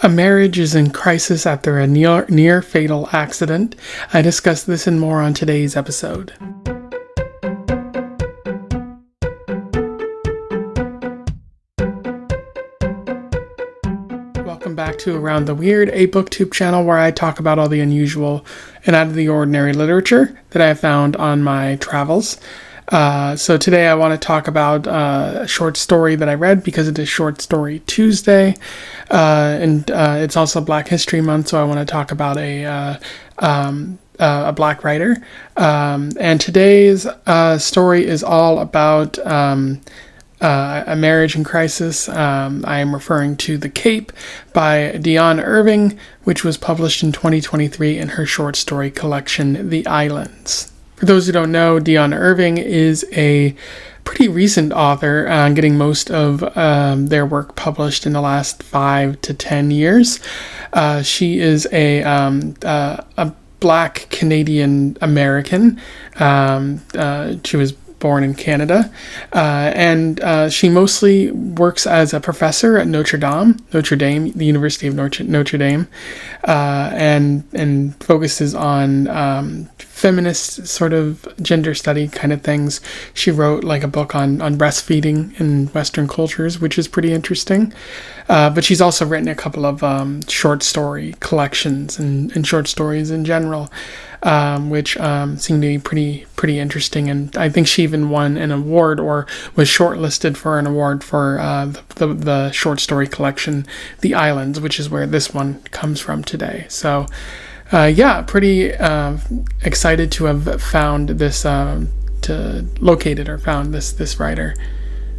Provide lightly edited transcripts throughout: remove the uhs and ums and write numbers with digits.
A marriage is in crisis after a near fatal accident. I discuss this and more on today's episode. Welcome back to Around the Weird, a booktube channel where I talk about all the unusual and out of the ordinary literature that I have found on my travels. So today I want to talk about a short story that I read because it is Short Story Tuesday, and it's also Black History Month, so I want to talk about a Black writer. And today's story is all about a marriage in crisis. I am referring to The Cape by Dionne Irving, which was published in 2023 in her short story collection, The Islands. For those who don't know, Dionne Irving is a pretty recent author, getting most of their work published in the last 5 to 10 years. She is a Black Canadian American. She was born in Canada, and she mostly works as a professor at Notre Dame, the University of Notre Dame, and focuses on feminist sort of gender study kind of things. She wrote like a book on breastfeeding in Western cultures, which is pretty interesting. But she's also written a couple of short story collections and short stories in general, which seem to be pretty interesting. And I think she even won an award or was shortlisted for an award for the short story collection, The Islands, which is where this one comes from today. So pretty excited to have found this, found this writer.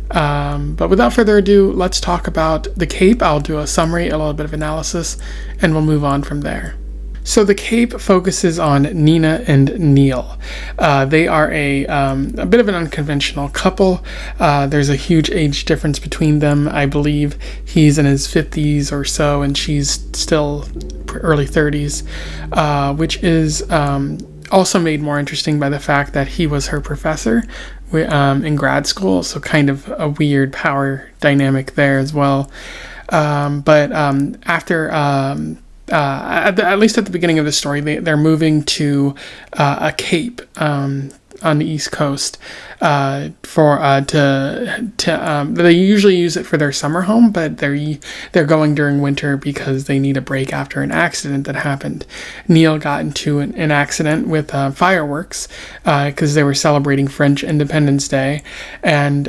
But without further ado, let's talk about The Cape. I'll do a summary, a little bit of analysis, and we'll move on from there. So The Cape focuses on Nina and Neel. They are a bit of an unconventional couple. There's a huge age difference between them. I believe he's in his 50s or so, and she's still early 30s, which is also made more interesting by the fact that he was her professor in grad school, so kind of a weird power dynamic there as well. But after... at least at the beginning of the story, they're moving to a cape on the East Coast they usually use it for their summer home, but they're going during winter because they need a break after an accident that happened. Neel got into an accident with fireworks because they were celebrating French Independence Day, and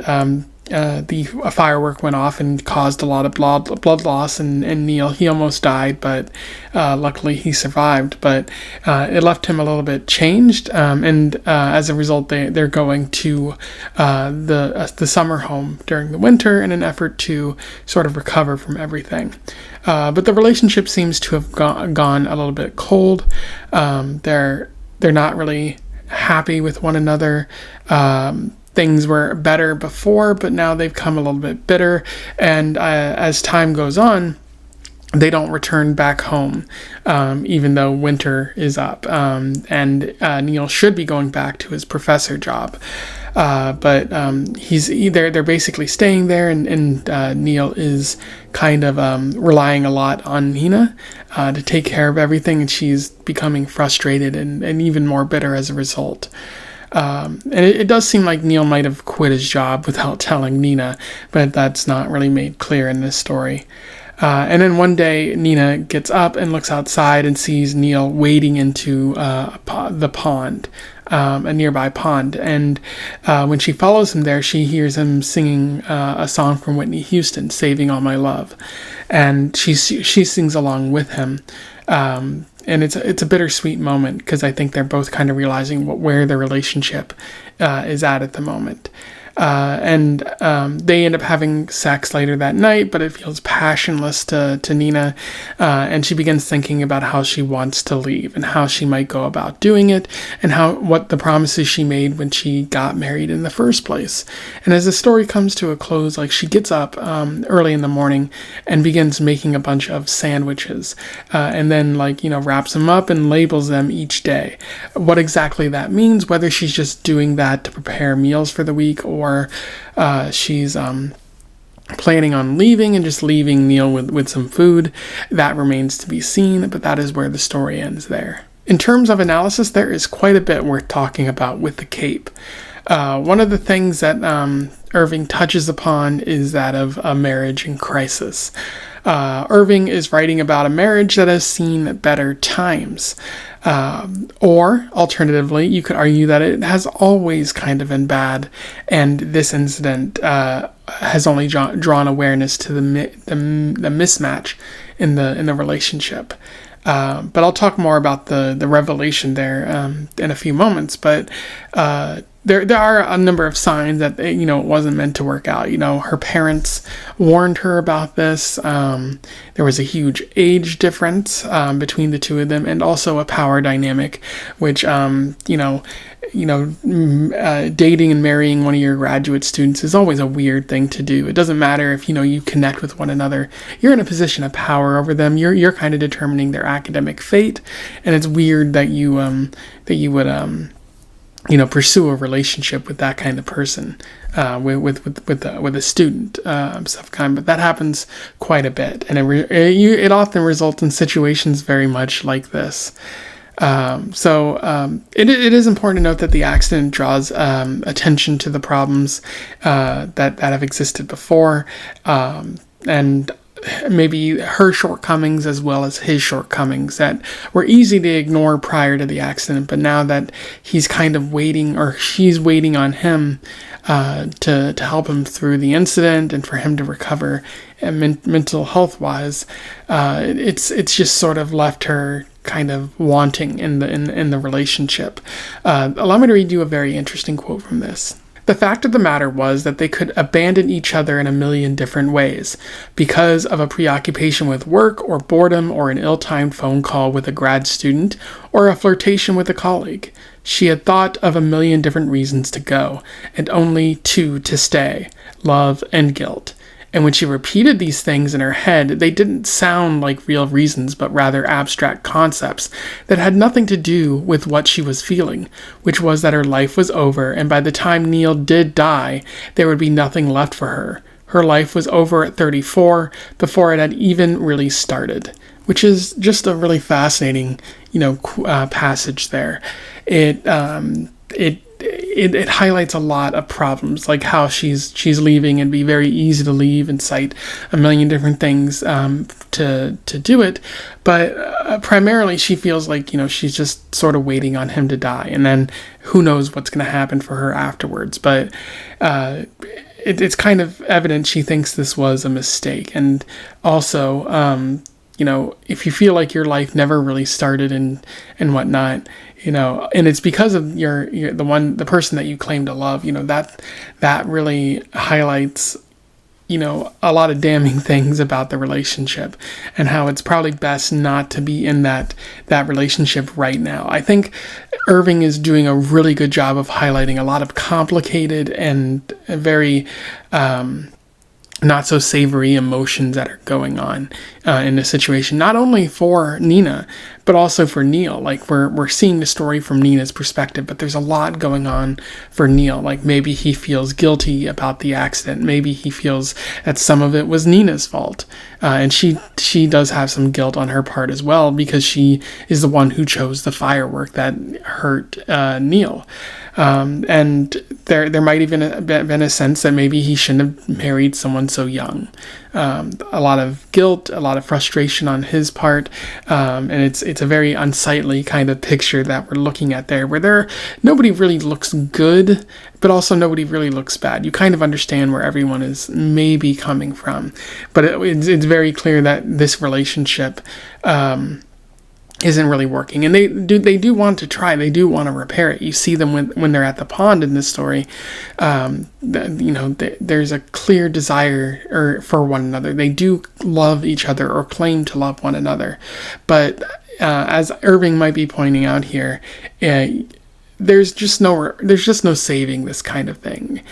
a firework went off and caused a lot of blood loss, and Neel, he almost died, but luckily he survived. But it left him a little bit changed, and as a result, they're going to the summer home during the winter in an effort to sort of recover from everything. But the relationship seems to have gone a little bit cold. They're not really happy with one another. Things were better before, but now they've come a little bit bitter, and as time goes on, they don't return back home, even though winter is up, and Neel should be going back to his professor job, but they're basically staying there, and Neel is kind of relying a lot on Nina to take care of everything, and she's becoming frustrated and even more bitter as a result. And it does seem like Neel might have quit his job without telling Nina, but that's not really made clear in this story. And then one day, Nina gets up and looks outside and sees Neel wading into the pond, a nearby pond. And when she follows him there, she hears him singing a song from Whitney Houston, "Saving All My Love," and she sings along with him. And it's a bittersweet moment because I think they're both kind of realizing where their relationship is at the moment. And they end up having sex later that night, but it feels passionless to Nina, and she begins thinking about how she wants to leave and how she might go about doing it, and what the promises she made when she got married in the first place. And as the story comes to a close, like, she gets up early in the morning and begins making a bunch of sandwiches, and then wraps them up and labels them each day. What exactly that means, whether she's just doing that to prepare meals for the week, or she's planning on leaving and just leaving Neel with some food. That remains to be seen, but that is where the story ends there. In terms of analysis, there is quite a bit worth talking about with the Cape. One of the things that Irving touches upon is that of a marriage in crisis. Irving is writing about a marriage that has seen better times. Or, alternatively, you could argue that it has always kind of been bad, and this incident has only drawn awareness to the mismatch in the relationship. But I'll talk more about the revelation there in a few moments. But there are a number of signs that it wasn't meant to work out. Her parents warned her about this. There was a huge age difference between the two of them, and also a power dynamic, which dating and marrying one of your graduate students is always a weird thing to do. It doesn't matter if you connect with one another. You're in a position of power over them. You're kind of determining their academic fate, and it's weird that you would pursue a relationship with that kind of person, with a student, but that happens quite a bit, and it often results in situations very much like this. It is important to note that the accident draws attention to the problems that have existed before, and maybe her shortcomings as well as his shortcomings that were easy to ignore prior to the accident, but now that he's kind of waiting, or she's waiting on him to help him through the incident and for him to recover mental health wise, it's just sort of left her kind of wanting in the relationship. Allow me to read you a very interesting quote from this. The fact of the matter was that they could abandon each other in a million different ways, because of a preoccupation with work or boredom or an ill-timed phone call with a grad student or a flirtation with a colleague. She had thought of a million different reasons to go, and only two to stay: love and guilt. And when she repeated these things in her head, they didn't sound like real reasons, but rather abstract concepts that had nothing to do with what she was feeling, which was that her life was over, and by the time Neel did die, there would be nothing left for her. Her life was over at 34, before it had even really started, which is just a really fascinating, passage there. It highlights a lot of problems, like how she's leaving, and be very easy to leave and cite a million different things to do it, but primarily she feels like she's just sort of waiting on him to die, and then who knows what's going to happen for her afterwards. But it's kind of evident she thinks this was a mistake, and also if you feel like your life never really started and whatnot, and it's because of the person that you claim to love, that really highlights, a lot of damning things about the relationship, and how it's probably best not to be in that relationship right now. I think Irving is doing a really good job of highlighting a lot of complicated and very not so savory emotions that are going on in this situation, not only for Nina, but also for Neel. Like we're seeing the story from Nina's perspective, but there's a lot going on for Neel. Like maybe he feels guilty about the accident. Maybe he feels that some of it was Nina's fault. And she does have some guilt on her part as well, because she is the one who chose the firework that hurt Neel. And there might even have been a sense that maybe he shouldn't have married someone so young. A lot of guilt, a lot of frustration on his part, and it's a very unsightly kind of picture that we're looking at there, where nobody really looks good, but also nobody really looks bad. You kind of understand where everyone is maybe coming from, but it's very clear that this relationship isn't really working, and they do want to try. They do want to repair it. You see them when they're at the pond in this story. There's a clear desire for one another. They do love each other, or claim to love one another, but as Irving might be pointing out here, there's just no saving this kind of thing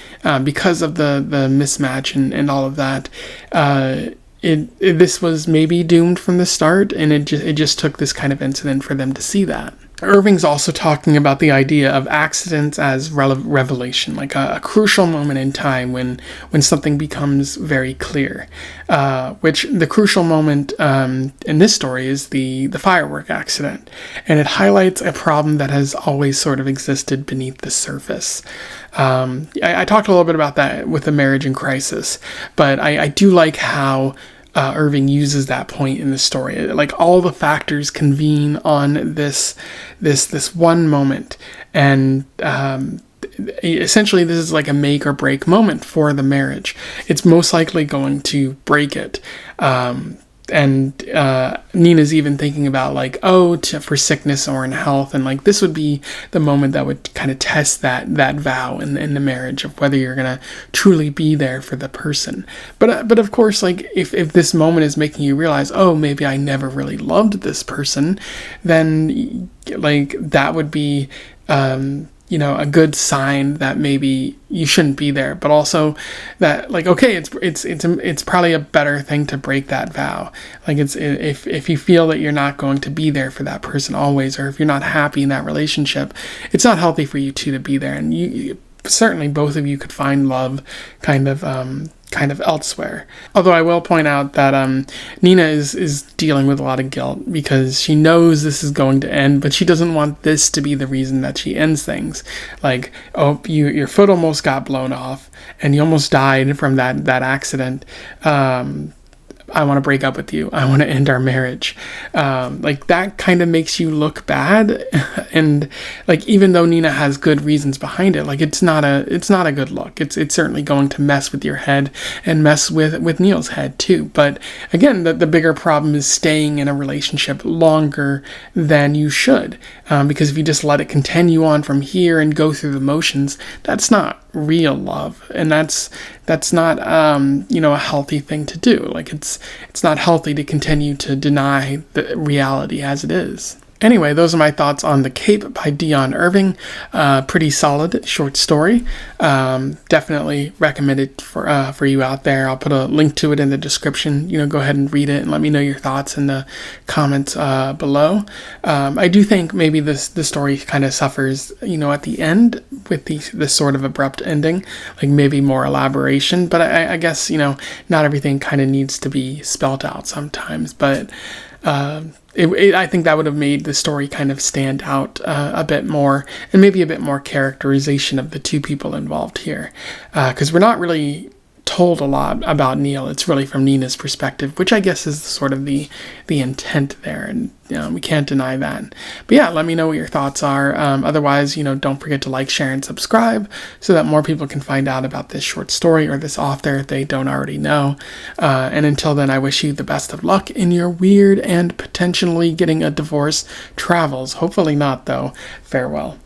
because of the mismatch and all of that. This was maybe doomed from the start, and it just took this kind of incident for them to see that. Irving's also talking about the idea of accidents as revelation, like a crucial moment in time when something becomes very clear. Which the crucial moment in this story is the firework accident, and it highlights a problem that has always sort of existed beneath the surface. I talked a little bit about that with the marriage in crisis, but I do like how Irving uses that point in the story. Like all the factors convene on this one moment, and essentially this is like a make or break moment for the marriage. It's most likely going to break it. And Nina's even thinking about like, for sickness or in health, and like this would be the moment that would kind of test that vow in the marriage of whether you're gonna truly be there for the person. But of course, like if this moment is making you realize, oh, maybe I never really loved this person, then like that would be a good sign that maybe you shouldn't be there, but also that like, okay, it's probably a better thing to break that vow. Like if you feel that you're not going to be there for that person always, or if you're not happy in that relationship, it's not healthy for you two to be there. And you certainly both of you could find love kind of elsewhere. Although I will point out that Nina is dealing with a lot of guilt because she knows this is going to end, but she doesn't want this to be the reason that she ends things. Like, oh, your foot almost got blown off and you almost died from that accident. I want to break up with you. I want to end our marriage. Like that kind of makes you look bad. And like, even though Nina has good reasons behind it, like it's not a good look. It's certainly going to mess with your head and mess with Neel's head too. But again, the bigger problem is staying in a relationship longer than you should. Because if you just let it continue on from here and go through the motions, that's not real love, and that's not a healthy thing to do. Like it's not healthy to continue to deny the reality as it is. Anyway, those are my thoughts on The Cape by Dionne Irving. Pretty solid short story. Definitely recommend it for you out there. I'll put a link to it in the description. Go ahead and read it and let me know your thoughts in the comments below. I do think maybe the story kind of suffers, at the end with this sort of abrupt ending, like maybe more elaboration. But I guess, not everything kind of needs to be spelt out sometimes. But I think that would have made the story kind of stand out a bit more, and maybe a bit more characterization of the two people involved here, because we're not really told a lot about Neel. It's really from Nina's perspective, which I guess is sort of the intent there, and we can't deny that. But yeah, let me know what your thoughts are. Otherwise, don't forget to like, share, and subscribe so that more people can find out about this short story or this author if they don't already know. And until then, I wish you the best of luck in your weird and potentially getting a divorce travels. Hopefully not, though. Farewell.